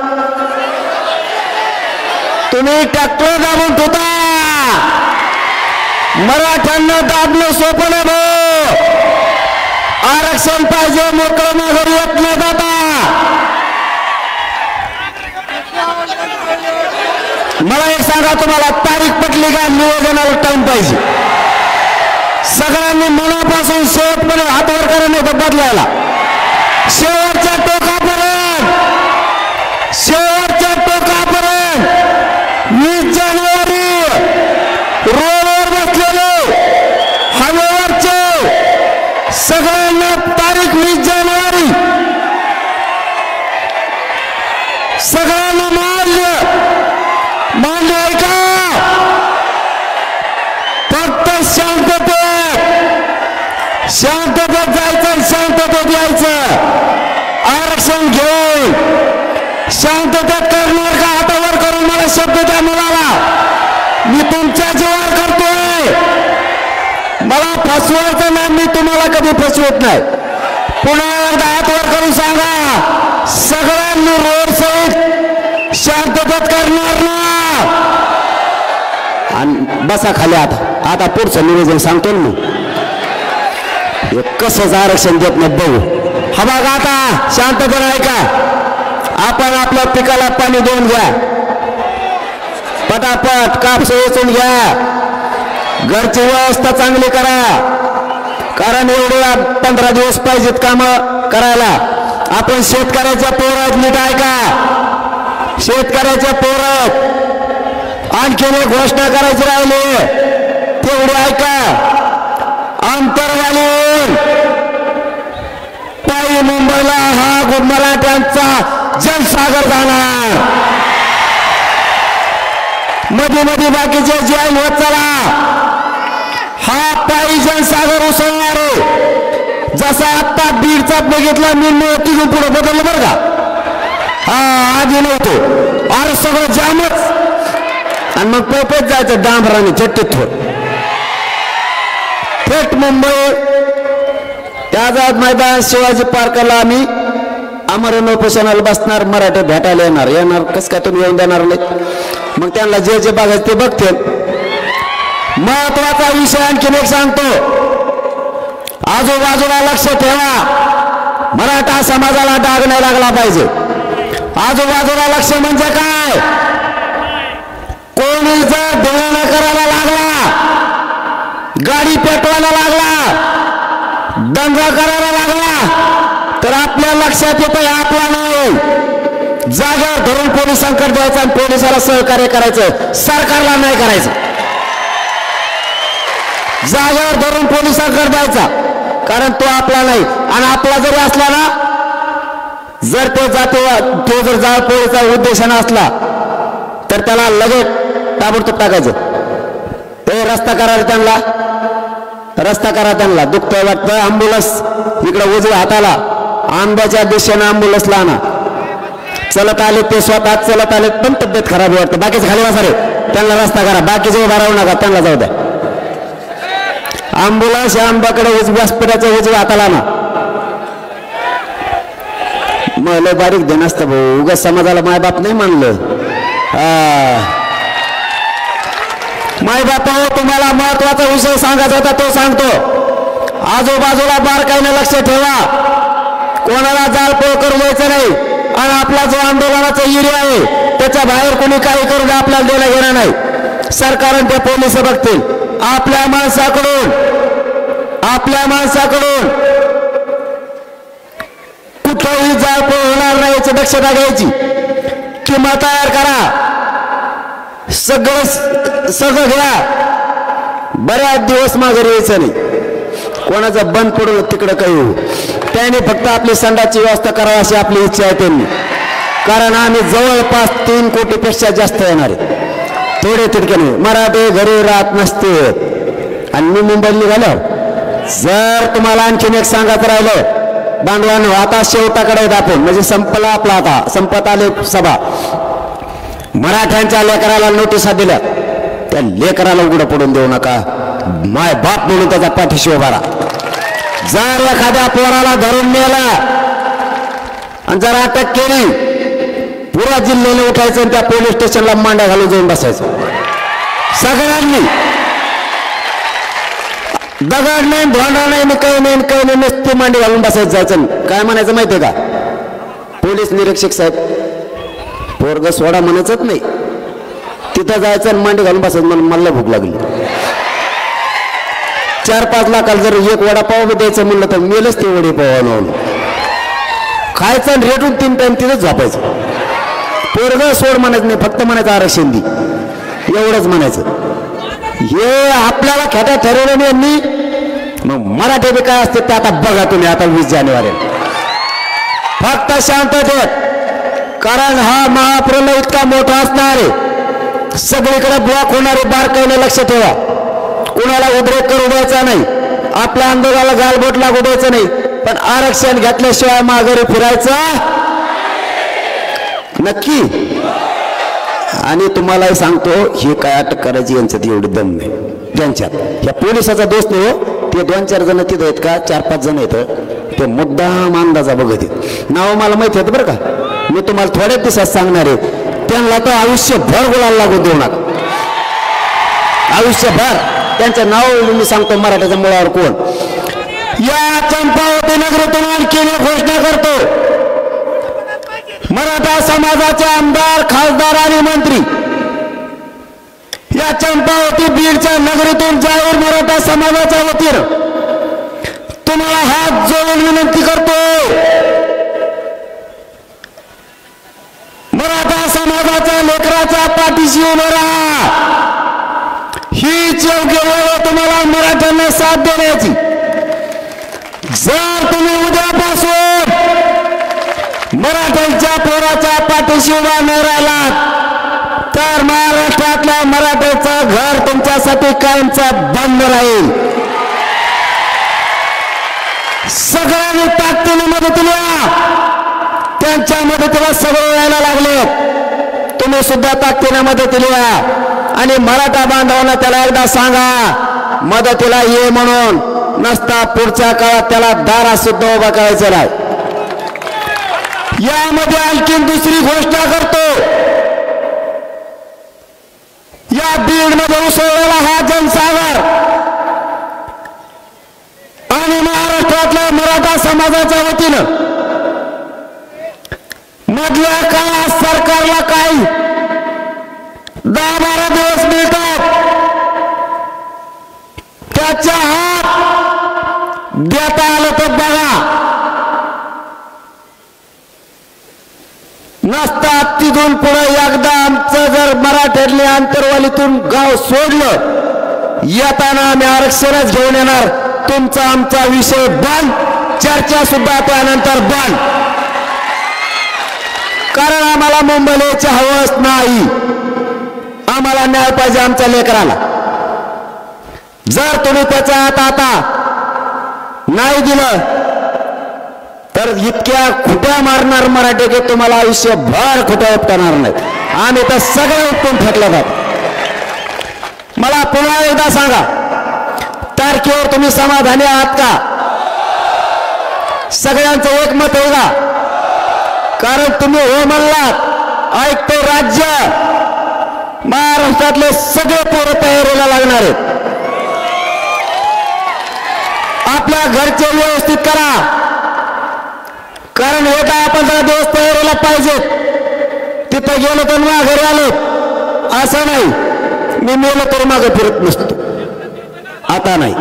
तुम्ही ट्रॅक्टर दाबून ठेवता. मराठ्यांना दाबणं सोपं नाही भाऊ. आरक्षण पाहिजे मोकळं माघारी येत नाही दादा. मला एक सांगा तुम्हाला तारीख पटली का नियोजनाला टाइम पाहिजे. सगळ्यांनी मनापासून शेवटपर्यंत हातवर करा नाही तर बदलायला. शेवटच्या टोकापर्यंत 20 जानेवारी रोडवर बसलेले हवेवरचे सगळ्यांना तारीख 20 जानेवारी सगळ्यांना मान्य आहे का. फक्त शांततेत जायचं. कुणाला कधी फसवत नाही. पुन्हा एकदा हात वर करून सांगा, सगळ्यांनी रोड सहित शांततेत करणार ना. आणि बसा खाली. आता पुढचं नियोजन सांगतो ना. कसंच आरक्षण देत नाही बघू. हा बघा आता शांतपणे ऐका. आपण आपल्या पिकाला पाणी देऊन घ्या, पटापट कापस वेचून घ्या, घरची व्यवस्था चांगली करा. कारण एवढे 15 दिवस पाहिजेत काम करायला. आपण शेतकऱ्याच्या पोरात नीट ऐका. शेतकऱ्याच्या पोरात आणखीन एक घोषणा करायची राहिली, तेवढी ऐका. अंतरवालीहून पायी मुंबईला हा मराठ्यांचा जनसागर जाणार. मध्ये मध्ये बाकीचे जैन होत चला. हा पायी जनसागर उसळणार आहे. जसा आता बीडचा बघितला मी तिथून पुढे बदललं बरं का. हा आधी नव्हतो. अरे सगळं जामच. आणि मग पेपेत जायचं डांबराने चट्टीत थेट मुंबई आझाद मैदान शिवाजी पार्कला आम्ही आमरण उपोषणाला बसणार. मराठी भेटायला येणार कसं काय तुम्ही येऊन देणार नाही. मग त्यांना जे जे बघायचं ते बघतील. महत्वाचा विषय आणखीन एक सांगतो, आजूबाजूला लक्ष ठेवा. मराठा समाजाला डाग नाही लागला पाहिजे. आजूबाजूला लक्ष म्हणजे काय, कोणी जर ढोळण करायला लागला, गाडी पेटवायला लागला, दंगा करायला लागला तर आपल्या लक्षात येतं आपला नाही. जागेवर धरून पोलिसांकडे द्यायचं आणि पोलिसाला सहकार्य करायचं, सरकारला नाही करायचं. जागेवर धरून पोलिसांकडे द्यायचा, कारण तो आपला नाही. आणि आपला जरी असला ना, जर तो जर जाळपोळीचा उद्देशाने असला तर त्याला लगेच ताबडतोब टाकायचं. ते रस्ता करा त्यांना, रस्ता करा त्यांना. दुखतंय वाटतं, अँब्युलन्स इकडे उजव्या हाताला आंब्याच्या दिशेने अँब्युलन्सला आणा. चलत आले ते स्वतः चलत आले पण तब्येत खराब वाटतं. बाकीचे खाली बसा रे, त्यांना रस्ता करा. बाकीचे उभा राहू नका, त्यांना जाऊ द्या. अँब्युलन्स या आंब्याकडे व्यासपीठाच्या उजव्या हाताला आणा. मग लय बारीक देण असतं भाऊ, उगाच समाजाला मायबाप नाही मानलं. मायबाप तुम्हाला महत्वाचा विषय सांगायचा होता तो सांगतो. आजूबाजूला बारकाईने लक्ष ठेवा. कोणाला जाळपोळ करू द्यायचं नाही. आणि आपला जो आंदोलनाचा एरिया आहे त्याच्या बाहेर कोणी काही करून आपल्याला देणं घेणं नाही. सरकार ते पोलिस बघतील. आपल्या माणसाकडून कुठेही जाळपोळ होणार नाही याची दक्षता घ्यायची. किंवा तयार करा, सगळं घ्या. बऱ्याच दिवस माघारी यायचं नाही. कोणाचं बंद पडून तिकडं काही होऊ. त्याने फक्त आपली संडाची व्यवस्था करावी अशी आपली इच्छा आहे त्यांनी. कारण आम्ही जवळपास 3 कोटीपेक्षा जास्त येणार आहे. थोडे तितके नाही. मराठी घरी राहत नसते. आणि मी मुंबईला निघालो. जर तुम्हाला आणखीन एक सांगायचं राहिलं बांधवांनो, आता शेवटाकडे आहेत आपण. म्हणजे संपला आपला, आता संपत आले सभा. मराठ्यांच्या लेकराला नोटिसा दिल्या, त्या लेकराला उघडं पडून देऊ नका. माय बाप म्हणून त्याचा पाठीशी उभा राहा. जर एखाद्या पोराला धरून नेला आणि जर अटक केली, पुरा जिल्ह्याने उठायचं आणि त्या पोलीस स्टेशनला मांड्या घालून जाऊन बसायचं. सगळ्यांनी दगड नाही, भोंडा नाही, काही नाही, नुसती मांडी घालून बसायचं जायचं. काय म्हणायचं माहितीये का, पोलीस निरीक्षक साहेब पोरग सोडा म्हणायचंच नाही. तिथं जायचं आणि मांडी घालून बसायचं. म्हणून मला भूक लागली. 4-5 लाखाला जर एक वडापाव द्यायचं म्हणलं तर मेलच ते वडेपाव खायचं आणि रेटून 3 टाइम तिथंच झोपायचं. पोरग सोड म्हणायचं नाही, फक्त म्हणायचं आरक्षण दे, एवढंच म्हणायचं. हे आपल्याला खेटा ठरवलं नाही यांनी. मग मराठी बी काय असते ते आता बघा तुम्ही. आता 20 जानेवारी फक्त शांततेत, कारण हा महाप्रलय इतका मोठा असणार आहे. सगळीकडे ब्लॉक होणारे बारकाईने लक्ष ठेवा. कुणाला उद्रेक करू द्यायचा नाही. आपल्या आंदोलनाला गालबोट लागू द्यायचं नाही. पण आरक्षण घेतल्याशिवाय माघारी फिरायचं नक्की. आणि तुम्हालाही सांगतो हे काय अटक करायची यांच्यात एवढी दम नाही त्यांच्यात. ह्या पोलिसाचा दोष नाही हो, ते 2-4 जण तिथं आहेत का 4-5 जण आहेत ते मुद्दाम अंदाजा बघत आहेत. नाव मला माहिती आहेत बरं का, मी तुम्हाला थोड्याच दिवसात सांगणार आहे. त्यांना तर आयुष्यभर गुलाल लागू देऊ नका, आयुष्यभर. त्यांचं नाव मी सांगतो मराठ्याच्या मुळावर कोण. या चंपावती नगरीतून आणखी घोषणा करतो, मराठा समाजाचे आमदार, खासदार आणि मंत्री या चंपावती बीडच्या नगरीतून जाहीर मराठा समाजाच्या वतीनं तुम्हाला हात जोडून विनंती करतो, मराठा समाजाच्या लेकराच्या पाठीशी उभं राहा. हीच योग्य वेळ तुम्हाला मराठ्यांना साथ देण्याची. जर तुम्ही उद्यापासून मराठ्यांच्या पोराच्या पाठीशी उभा न राहिलात तर महाराष्ट्रातल्या मराठ्याचं घर तुमच्यासाठी कायमचा बंद राहील. सगळ्यांनी ताकदीने मदतीला, त्यांच्या मदतीला सगळे यायला लागले. तुम्ही सुद्धा ताकदीने मदतीला या आणि मराठा बांधवांना त्याला एकदा सांगा मदतीला ये म्हणून, नसता पुढच्या काळात त्याला दारात सुद्धा उभा करायचं नाही. यामध्ये आणखी दुसरी घोषणा करतो, या बीड मध्ये उसळलेला हा जनसागर आणि महाराष्ट्रातल्या मराठा समाजाच्या वतीनं मधल्या काळात सरकारला काही 10-12 दिवस मिळतात, त्याच्या हात देता आलं तर बघा, नसता तिथून पुढे एकदा आमचं जर मराठ्यातल्या आंतरवालीतून गाव सोडलं येताना आम्ही आरक्षणच घेऊन येणार. तुमचा आमचा विषय बंद, चर्चा सुद्धा त्यानंतर बंद. कारण आम्हाला मुंबईला यायची हवस नाही, आम्हाला न्याय पाहिजे आमच्या लेकराला. जर तुम्ही त्याचा हात आता नाही दिलं तर इतक्या खुट्या मारणार मराठी की तुम्हाला आयुष्यभर खुट्या उपटणार नाही. आम्ही तर सगळं उपटून फेकलं जात. मला पुन्हा एकदा सांगा, तारखेवर तुम्ही समाधानी आहात का? सगळ्यांचं एकमत आहे का? कारण तुम्ही हो म्हणलात, ऐकतो राज्य, महाराष्ट्रातले सगळे पोरं तयारीला लागणार आहेत. आपल्या घरचे व्यवस्थित करा, कारण हे 10-15 दिवस तयारीला पाहिजेत. तिथं गेलो तर घरी आलो असं नाही, मी मेलो तर मागे फिरत नसतो. आता नाही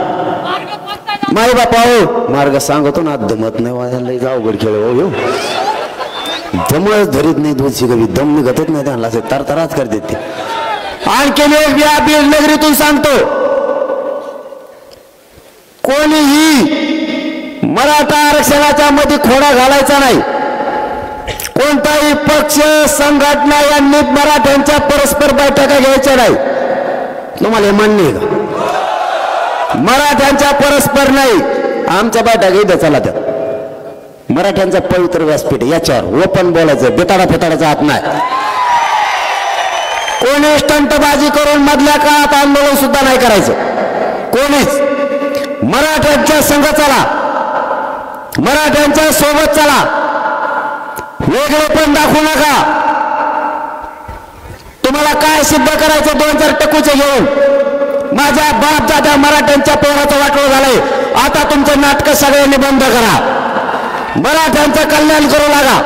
माई बापा हो, मार्ग सांगतो ना, दमत नाही वाजायला अवघड खेळ हो. दमच धरीत नाही, दूधची कवी दम निघतच नाही, त्यांना तरतराच करते ते. आणखी एक या बीड नगरीतून सांगतो, कोणीही मराठा आरक्षणाच्या मध्ये खोडा घालायचा नाही. कोणताही पक्ष संघटना यांनी मराठ्यांच्या परस्पर बैठका घ्यायच्या नाही. तुम्हाला हे मान्य आहे का? मराठ्यांच्या परस्पर नाही, आमच्या बैठका इथं चला. त्या मराठ्यांचा पवित्र व्यासपीठ, याच्यावर ओपन बोलायचं, बेताडा फेताडाचा हात नाही. कोणी स्टंटबाजी करून मधल्या काळात आंदोलन सुद्धा नाही करायचं. कोणीच मराठ्यांच्या संघ चला, मराठ्यांच्या सोबत चला, वेगळे पण दाखवू नका. तुम्हाला काय सिद्ध करायचं 2-4 टकूचे घेऊन? माझ्या बाप दादा मराठ्यांच्या पोराचं वाटोळ झालंय. आता तुमचं नाटक सगळ्यांनी बंद करा, मराठ्यांचं कल्याण करू लागा,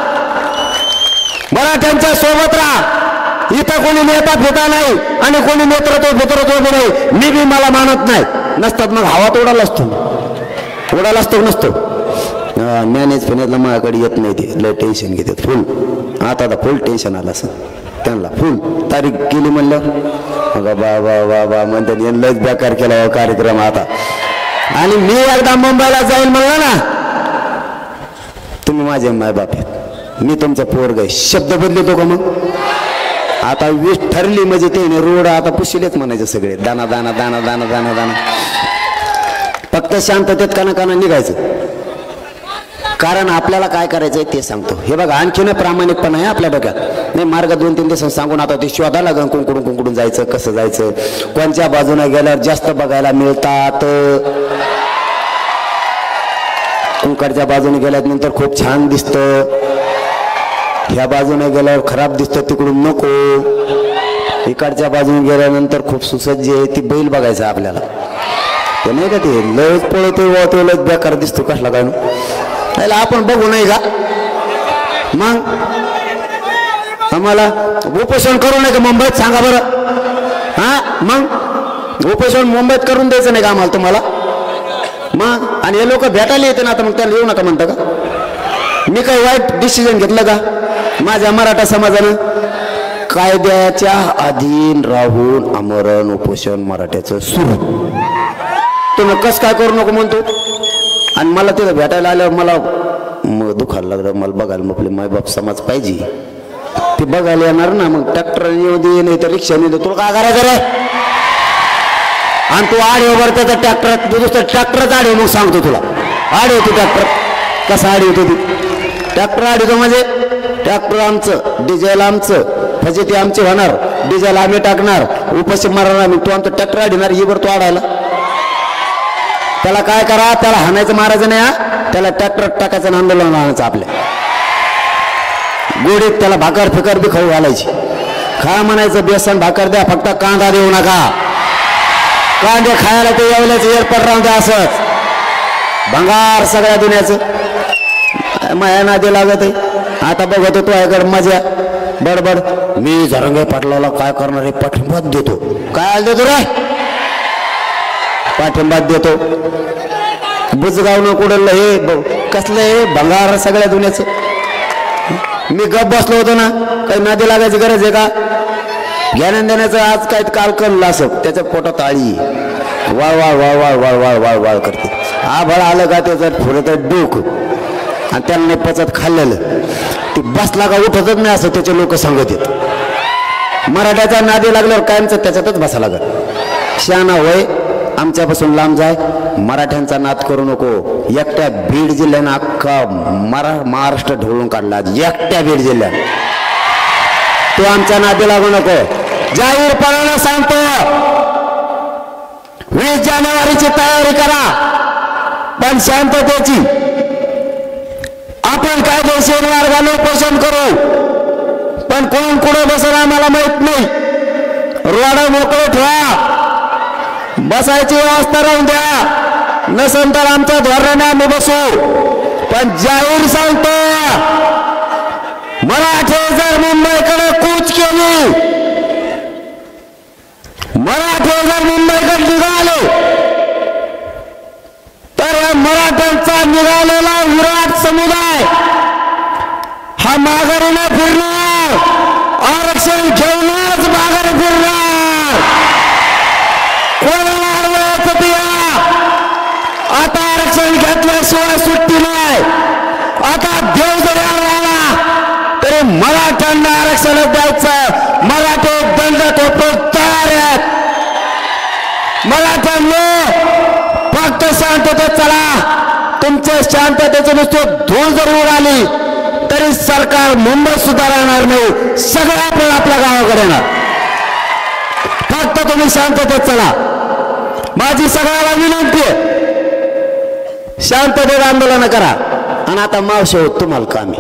मराठ्यांच्या सोबत राहा. इथं कोणी नेता फिता नाही आणि कोणी नेतृत्व नाही. मी बी मला मानत नाही, नसतात मग हवात उडाला असतो नसतो. मॅनेज फिनेजला माझ्याकडे येत नाही, ते लय टेन्शन घेतात फुल. आता फुल टेन्शन आलं असं त्यांना, फुल तारीख गेली म्हणलं बा म्हणतात लयच बेकार केला कार्यक्रम आता. आणि मी एकदा मुंबईला जाईल म्हणलं ना, तुम्ही माझे माय बाप आहेत, मी तुमचा पोरग आहे, शब्द बदलतो का मग? आता 20 ठरली म्हणजे ते रोड आता पुशिलेच म्हणायचे सगळे, दाना दाना दाना दाना दाना दाना. फक्त शांततेत काना निघायचं. कारण आपल्याला काय करायचंय ते सांगतो. हे बघा आणखीन प्रामाणिकपणा आहे आपल्या डोक्यात. नाही मार्ग 2-3 दिवस सांगून आता ते शोधा लागेल कुंकडून जायचं, कसं जायचं, कोणत्या बाजूने गेल्यावर जास्त बघायला मिळतात. कुंकडच्या बाजूने गेल्यानंतर खूप छान दिसतं, ह्या बाजूने गेल्यावर खराब दिसतं, तिकडून नको. इकडच्या बाजूने गेल्यानंतर खूप सुसज्ज आहे ती बैल बघायचा आपल्याला. ते नाही का ते लयच पळतो लयच बेकार दिसतो कसला काय त्याला आपण बघू नाही का. मग आम्हाला उपोषण करू नये का मुंबईत सांगा बरं. हा मग उपोषण मुंबईत करून द्यायचं नाही का आम्हाला तुम्हाला. मग आणि हे लोक भेटायला येते ना आता मग त्याला येऊ नका म्हणता का. मी काही वाईट डिसिजन घेतलं का. माझ्या मराठा समाजानं कायद्याच्या अधीन राहून आमरण उपोषण मराठ्याचं सुरू. तुम्ही कस काय करू नको म्हणतो. आणि मला तिथं भेटायला आल्यावर मला दुखायला लागलं. मला बघायला मग आपले मायबाप समाज पाहिजे ते बघायला येणार ना. मग ट्रॅक्टर येऊ दे नाही तर रिक्षाने दे, तुला काय करायचं रे. आणि तू आडीवर त्याचा ट्रॅक्टर दुसरं ट्रॅक्टरच आडीव. मग सांगतो तुला आडीव तू ट्रॅक्टर कसा आडीव होतो ती. ट्रॅक्टर आडीवतो म्हणजे ट्रॅक्टर आमचं, डिझेल आमचं, फजिती आमची होणार, डिझेल आम्ही टाकणार, उपाशी मारणार आम्ही. तू आमचं ट्रॅक्टर आडीणार येवर तू आडायला. त्याला काय करा, त्याला हाणायचं मारायचं नाही. त्याला ट्रॅक्टर टाकायचं आंदोलन आणायचं आपल्या गोडीत. त्याला भाकर फिकर बी खाऊ घालायची. खा म्हणायचं बेसन भाकर द्या, फक्त कांदा देऊ नका. कांदे खायला ते येवल्याचं एअरपोर्ट राहून द्या. असंच भंगार सगळ्या दुनियाचं माया नादी लागत आहे. आता बघतो तो याकडे मजा बडबड. मी जरंगे पाटलाला काय करणार आहे, पाठिंबा देतो. काय देतो रे, पाठिंबा देतो. बुजगावनं कुडलं हे कसलं हे भंगार सगळ्या दुनियाचं. मी गप बसलो होतो ना, काही नादी लागायची गरज आहे का. ज्ञान देण्याचं आज काय काल कळलं असं त्याच्या पोटात आळी वाळ वाळ वाळ वाळ वाळ वाळ वाळ वाळ करते. आभाळ आलं का त्याचं थोडं डोक आणि त्यांना नाही पचत खाल्लेलं ती बसला का उठतच नाही असं त्याचे लोक सांगत येत. मराठ्याचा नादी लागल्यावर कायमचं त्याच्यातच बसा लागत. शहाणा होय आमच्यापासून लांब जाय, मराठ्यांचा नाद करू नको. एकट्या बीड जिल्ह्यानं अख्खा महाराष्ट्र ढवळून काढला. एकट्या बीड जिल्ह्यात तो आमच्या नादी लागू नको. जाहीरपणानं सांगतो 20 जानेवारीची तयारी करा, पण शांततेची. आपण कायदेशीर मार्गाने उपोषण करू, पण कोण कुठे बसेल आम्हाला माहित नाही. रोड मोकळे ठेवा, बसायची व्यवस्था राहून द्या. नसेल तर आमच्या धोरणाने आम्ही बसू. पण जाहीर सांगतो मराठे जर मुंबईकडे कूच केली, मराठे जर मुंबईकडे निघाले तर मराठ्यांचा निघालेला विराट समुदाय हा माघारी न फिरणार, आरक्षण घेऊनच माघारी फिरणार. कोणाला अडवायचं ते आता आरक्षण घेतल्याशिवाय सुट्टी नाही. आता देव जरी आला तरी मराठ्यांना आरक्षण द्यायचं. मराठे दंड थोपट तयार आहेत. मराठ्यांनी फक्त शांततेत चला. तुमच्या शांततेचे नुसते धूळ जर उडाली तरी सरकार मुंबईत सुद्धा राहणार नाही. सगळं आपण आपल्या गावाकडे येणार. फक्त तुम्ही शांततेत चला. माझी सगळ्याला विनंती आहे, शांततेत आंदोलन करा. आणि आता मावशी होत तुम्हाला कामी